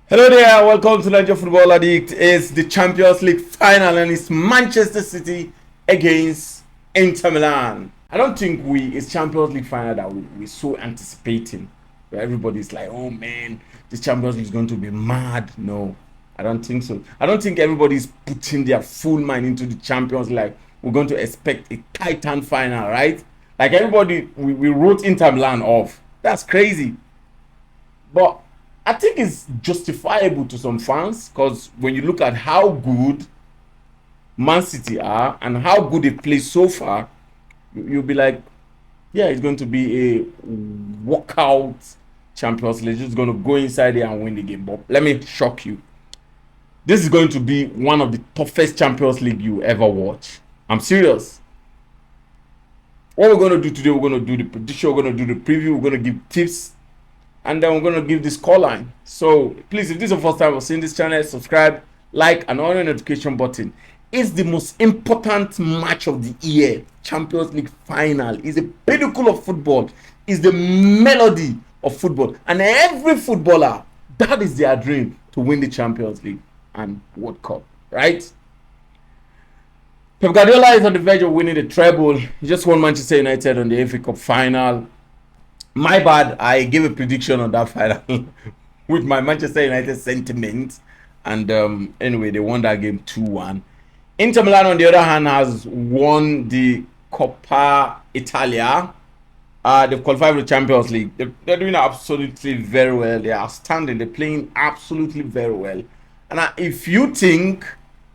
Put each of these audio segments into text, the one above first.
Hello there, welcome to Nigeria Football Addict. It's the Champions League final and it's Manchester City against Inter Milan. I don't think it's Champions League final that we're so anticipating. Where everybody's like, oh man, this Champions League is going to be mad. No, I don't think so. I don't think everybody's putting their full mind into the Champions League. Like we're going to expect a Titan final, right? Like everybody, we wrote Inter Milan off. That's crazy. But I think it's justifiable to some fans because when you look at how good Man City are and how good they play so far, you'll be like, yeah, it's going to be a walkout Champions League. Just going to go inside there and win the game. But let me shock you. This is going to be one of the toughest Champions League you ever watch. I'm serious. What we're going to do today, we're going to do the prediction, we're going to do the preview, we're going to give tips, and then we're going to give this call line. So please, if this is the first time you're seeing this channel, subscribe, like, and on the notification button. It's the most important match of the year. Champions League final is a pinnacle of football. It's the melody of football. And every footballer, that is their dream, to win the Champions League and World Cup, right? Pep Guardiola is on the verge of winning the treble. He just won Manchester United on the FA Cup final. My bad, I gave a prediction on that final with my Manchester United sentiment. And anyway, they won that game 2-1. Inter Milan, on the other hand, has won the Coppa Italia. They've qualified for the Champions League. They're doing absolutely very well. They're outstanding. They're playing absolutely very well. And if you think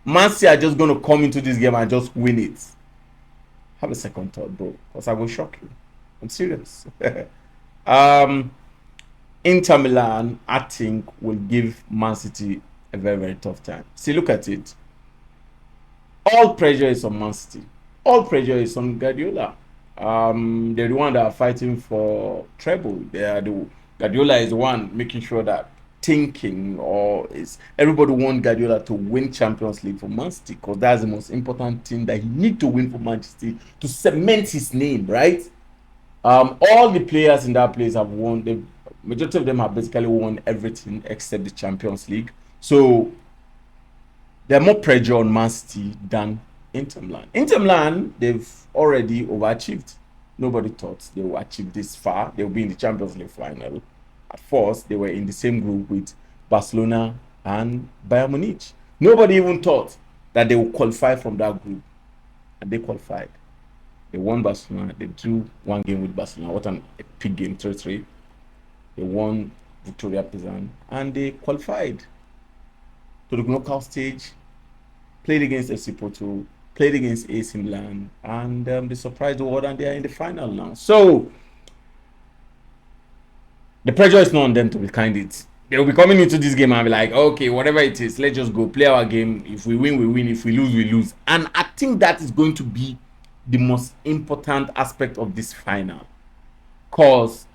Man City are just going to come into this game and just win it, have a second thought, bro, because I will shock you. I'm serious. Inter Milan, I think, will give Man City a very, very tough time. See, look at it. All pressure is on Man City. All pressure is on Guardiola. They're the one that are fighting for treble. Guardiola is the one making sure that everybody want Guardiola to win Champions League for Man City, because that's the most important thing that he need to win for Manchester City to cement his name, right? All the players in that place have won. The majority of them have basically won everything except the Champions League. So there's more pressure on Man City than Inter Milan. Inter Milan, they've already overachieved. Nobody thought they would achieve this far. They will be in the Champions League final. At first, they were in the same group with Barcelona and Bayern Munich. Nobody even thought that they would qualify from that group. And they qualified. They won Barcelona. They drew one game with Barcelona. What an epic game, 3-3. They won Victoria Plzen and they qualified to the knockout stage. Played against FC Porto, played against AC Milan, and they surprised the world, and they are in the final now. So the pressure is not on them to be kind. They will be coming into this game and be like, okay, whatever it is, let's just go play our game. If we win, we win. If we lose, we lose. And I think that is going to be the most important aspect of this final, because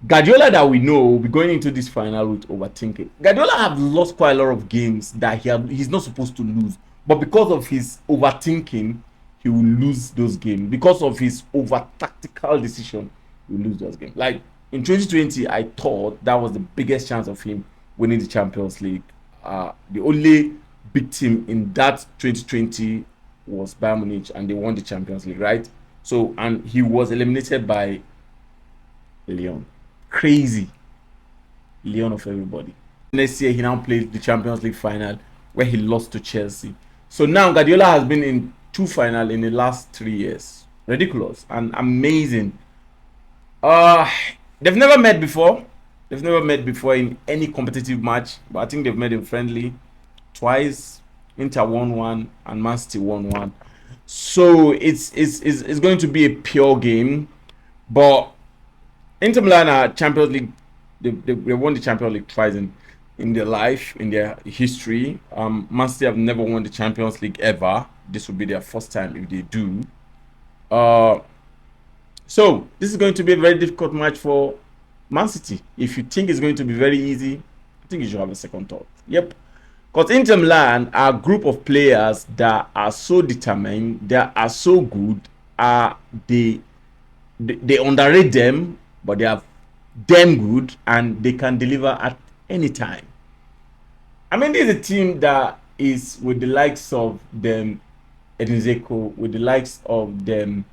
Guardiola that we know will be going into this final with overthinking. Guardiola have lost quite a lot of games that he's not supposed to lose, but because of his overthinking, he will lose those games. Because of his over tactical decision, he will lose those games. Like in 2020, I thought that was the biggest chance of him winning the Champions League. The only big team in that 2020 was Bayern Munich, and they won the Champions League, right? So, and he was eliminated by Lyon. Crazy. Lyon of everybody. Next year, he now played the Champions League final where he lost to Chelsea. So now Guardiola has been in 2 finals in the last 3 years. Ridiculous and amazing. They've never met before. They've never met before in any competitive match, but I think they've met in friendly twice. Inter 1-1 and Man City 1-1. So it's going to be a pure game. But Inter Milan are Champions League. They won the Champions League twice in their life, in their history. Man City have never won the Champions League ever. This will be their first time if they do. So this is going to be a very difficult match for Man City. If you think it's going to be very easy, I think you should have a second thought. Yep. Because Inter Milan are a group of players that are so determined, that are so good, they underrate them, but they have damn good and they can deliver at any time. I mean, this is a team that is with the likes of them Edinzeko, with the likes of them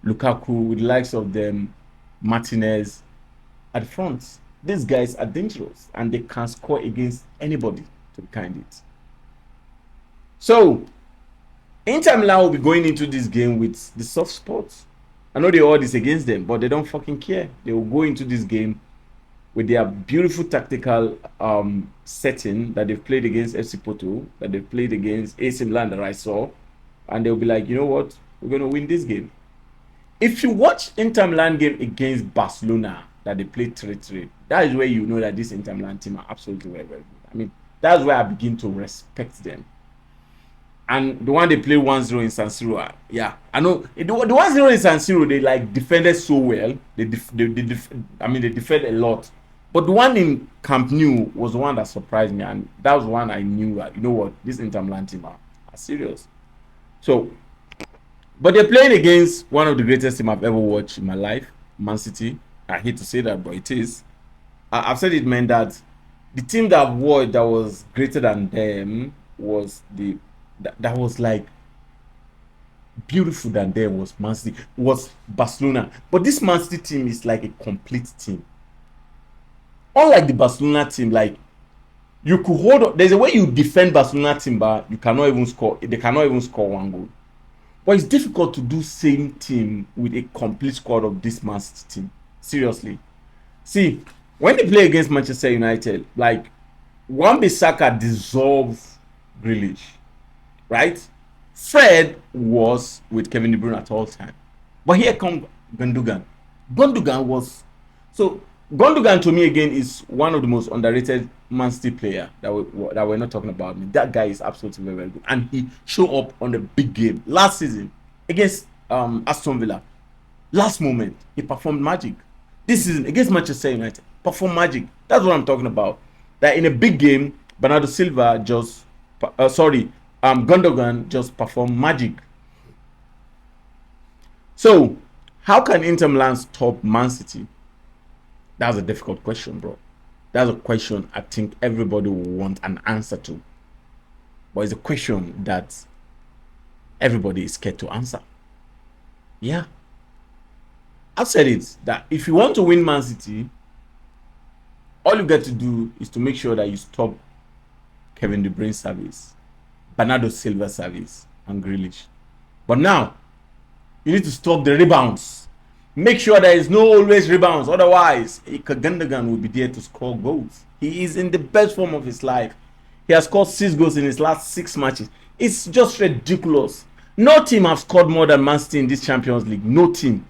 Lukaku, with the likes of them Martinez at the front. These guys are dangerous and they can score against anybody, to be candid. So, Inter Milan will be going into this game with the soft spots. I know they all this against them, but they don't fucking care. They will go into this game with their beautiful tactical setting that they've played against FC Porto, that they've played against AC Milan that I saw, and they'll be like, you know what, we're going to win this game. If you watch Inter Milan game against Barcelona that they played 3-3, that is where you know that this Inter Milan team are absolutely very, very good. I mean, that's where I begin to respect them. And the one they play 1-0 in San Siro, yeah, I know the 1-0 in San Siro, they like defended so well. They defend a lot. But the one in Camp Nou was the one that surprised me, and that was one I knew that, you know what, this Inter Milan team are serious. So, but they're playing against one of the greatest team I've ever watched in my life, Man City. I hate to say that, but it is. I've said it, man, that the team that was greater than them was that was like beautiful than them was Man City, was Barcelona. But this Man City team is like a complete team. Unlike the Barcelona team, like you could hold up. There's a way you defend Barcelona team, but you cannot even score. They cannot even score one goal. But it's difficult to do same team with a complete squad of this Man City team. Seriously. See, when they play against Manchester United, like Wan-Bissaka dissolved Grealish, right? Fred was with Kevin De Bruyne at all time. But here comes Gundogan. Gundogan to me again is one of the most underrated Man City player that we're not talking about. That guy is absolutely very, very good, and he showed up on the big game last season against Aston Villa. Last moment he performed magic. This season against Manchester United, performed magic. That's what I'm talking about. That in a big game, Bernardo Silva Gundogan just performed magic. So, how can Inter Milan stop Man City? That's a difficult question, bro. That's a question I think everybody will want an answer to. But it's a question that everybody is scared to answer. Yeah. I've said it, that if you want to win Man City, all you get to do is to make sure that you stop Kevin De Bruyne service, Bernardo Silva service, and Grealish. But now, you need to stop the rebounds. Make sure there is no always rebounds. Otherwise, Gundogan will be there to score goals. He is in the best form of his life. He has scored 6 goals in his last 6 matches. It's just ridiculous. No team have scored more than Man City in this Champions League. No team.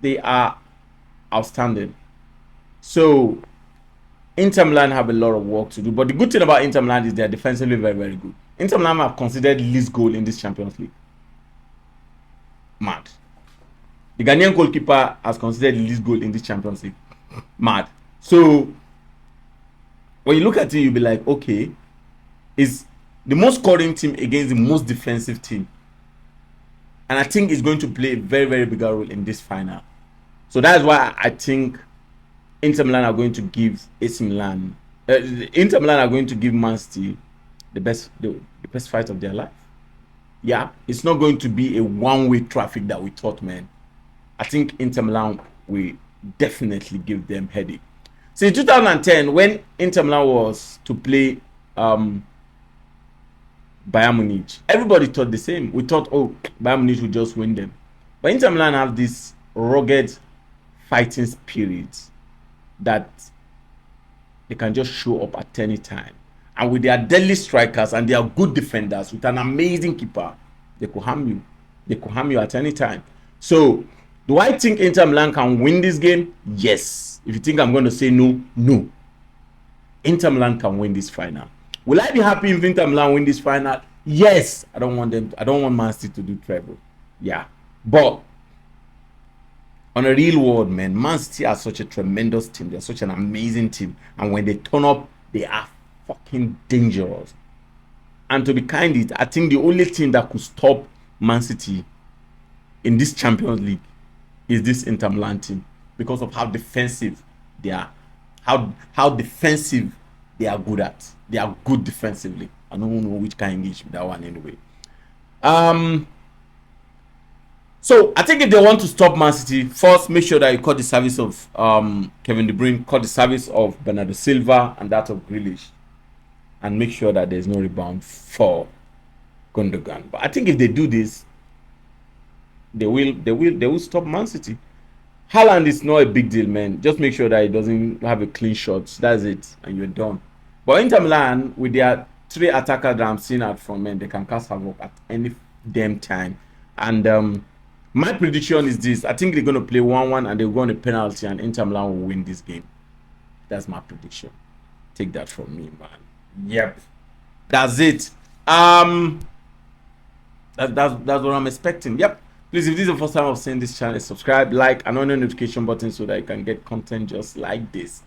They are outstanding. So, Inter Milan have a lot of work to do. But the good thing about Inter Milan is they are defensively very, very good. Inter Milan have considered least goal in this Champions League. Mad. The Ghanaian goalkeeper has considered the least goal in this Champions League. Mad. So, when you look at it, you'll be like, okay, it's the most scoring team against the most defensive team. And I think it's going to play a very, very big role in this final. So that's why I think Inter Milan are going to give AC Milan, Inter Milan are going to give Man City the best fight of their life. Yeah, it's not going to be a one-way traffic that we thought, man. I think Inter Milan will definitely give them headache. So in 2010, when Inter Milan was to play Bayern Munich, everybody thought the same. We thought, oh, Bayern Munich would just win them. But Inter Milan have this rugged fighting spirit that they can just show up at any time. And with their deadly strikers and their good defenders, with an amazing keeper, they could harm you. They could harm you at any time. So, do I think Inter Milan can win this game? Yes. If you think I'm going to say no, no. Inter Milan can win this final. Will I be happy if Inter Milan win this final? Yes. I don't want Man City to do treble. Yeah. But on a real world, man, Man City are such a tremendous team. They're such an amazing team. And when they turn up, they are fucking dangerous. And to be candid, I think the only team that could stop Man City in this Champions League is this Inter Milan team. because of how defensive they are. How defensive they are good at. They are good defensively. I don't know which kind of English that one anyway. So I think if they want to stop Man City, first make sure that you cut the service of Kevin De Bruyne, cut the service of Bernardo Silva and that of Grealish, and make sure that there's no rebound for Gundogan. But I think if they do this, they will stop Man City. Haaland is not a big deal, man. Just make sure that he doesn't have a clean shot. That's it, and you're done. But Inter Milan, with their 3 attackers that I'm seeing out front, man, they can cast havoc at any damn time. And my prediction is this: I think they're going to play 1-1 and they'll go on a penalty, and Inter Milan will win this game. That's my prediction. Take that from me, man. Yep, that's it. That's what I'm expecting. Yep. Please, if this is the first time of seeing this channel, subscribe, like, and on the notification button so that you can get content just like this.